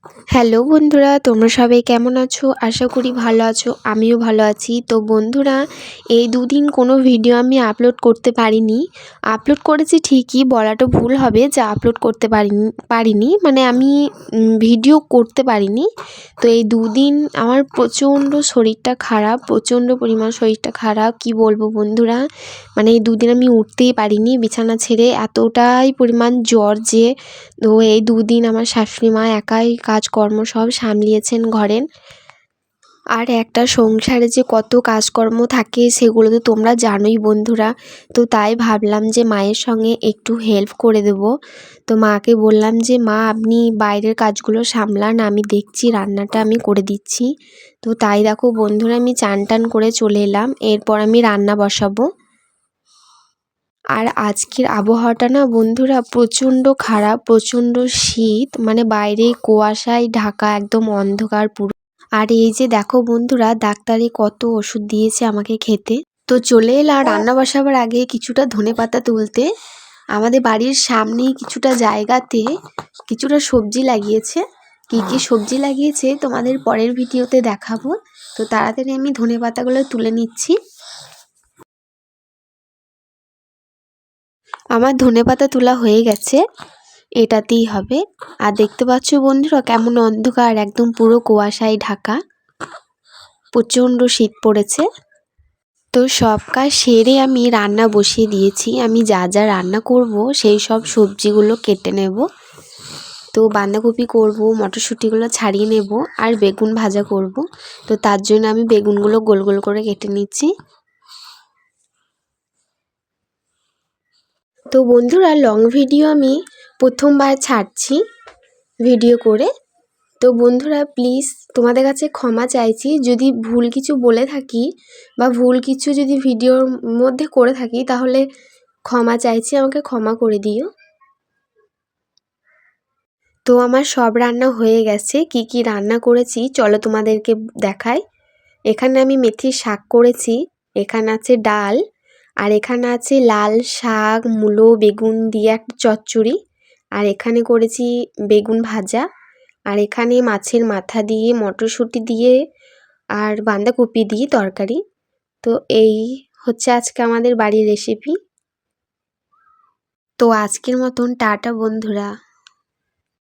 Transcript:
Hello বন্ধুরা, তোমরা সবাই কেমন আছো? আশা করি ভালো আছো। আমিও ভালো আছি। তো বন্ধুরা, এই দুদিন কোনো ভিডিও আমি আপলোড করতে পারিনি। আপলোড করেছি ঠিকই, বলাটা ভুল হবে যে আপলোড করতে পারিনি মানে আমি ভিডিও করতে পারিনি। তো এই দুদিন আমার প্রচণ্ড শরীরটা খারাপ, প্রচণ্ড পরিমাণ শরীরটা খারাপ, কি বলবো বন্ধুরা। মানে এই দুদিন আমি উঠতেই পারিনি বিছানা ছেড়ে, এতটাই পরিমাণ জ্বর যে। তো এই দুদিন আমার শাশুড়ি মা একাই কাজকর্ম সব সামলিয়েছেন ঘরের। আর একটা সংসারে যে কত কাজকর্ম থাকে সেগুলো তো তোমরা জানোই বন্ধুরা। তো তাই ভাবলাম যে মায়ের সঙ্গে একটু হেল্প করে দেব। তো মাকে বললাম যে মা, আপনি বাইরের কাজগুলো সামলান, আমি দেখছি, রান্নাটা আমি করে দিচ্ছি। তো তাই দেখো বন্ধুরা, আমি চান টান করে চলে এলাম, এরপর আমি রান্না বসাবো। আর আজকের আবহাওয়াটা না বন্ধুরা প্রচণ্ড খারাপ, প্রচণ্ড শীত, মানে বাইরে কুয়াশায় ঢাকা, একদম অন্ধকার পুরো। আর এই যে দেখো বন্ধুরা, ডাক্তারে কত ওষুধ দিয়েছে আমাকে খেতে। তো চলে এলাম রান্না বসাবার আগে কিছুটা ধনেপাতা তুলতে। আমাদের বাড়ির সামনেই কিছুটা জায়গাতে কিছুটা সবজি লাগিয়েছে। কি কি সবজি লাগিয়েছে তোমাদের পরের ভিডিওতে দেখাবো। তো তাড়াতাড়ি আমি ধনেপাতাগুলো তুলে নিচ্ছি। আমার ধনেপাতা তোলা হয়ে গেছে, এটাতেই হবে। আর দেখতে পাচ্ছ বন্ধুরা কেমন অন্ধকার, একদম পুরো কুয়াশায় ঢাকা, প্রচণ্ড শীত পড়েছে। তো সব কাজ সেরে আমি রান্না বসিয়ে দিয়েছি। আমি যা যা রান্না করব সেই সব সবজিগুলো কেটে নেব। তো বাঁধাকপি করব, মটরশুঁটিগুলো ছাড়িয়ে নেব, আর বেগুন ভাজা করব। তো তার জন্য আমি বেগুনগুলো গোল গোল করে কেটে নিচ্ছি। তো বন্ধুরা, লং ভিডিও আমি প্রথমবার ছাড়ছি ভিডিও করে। তো বন্ধুরা প্লিজ তোমাদের কাছে ক্ষমা চাইছি যদি ভুল কিছু বলে থাকি বা ভুল কিছু যদি ভিডিওর মধ্যে করে থাকি, তাহলে ক্ষমা চাইছি, আমাকে ক্ষমা করে দিও। তো আমার সব রান্না হয়ে গেছে। কি কি রান্না করেছি চলো তোমাদেরকে দেখাই। এখানে আমি মেথির শাক করেছি, এখানে আছে ডাল, আর এখানে আছে লাল শাক, মূলো, বেগুন দিয়ে একটা চচ্চড়ি, আর এখানে করেছি বেগুন ভাজা, আর এখানে মাছের মাথা দিয়ে, মটরশুঁটি দিয়ে, আর বাঁধাকপি দিয়ে তরকারি। তো এই হচ্ছে আজকে আমাদের বাড়ির রেসিপি। তো আজকের মতন টাটা বন্ধুরা।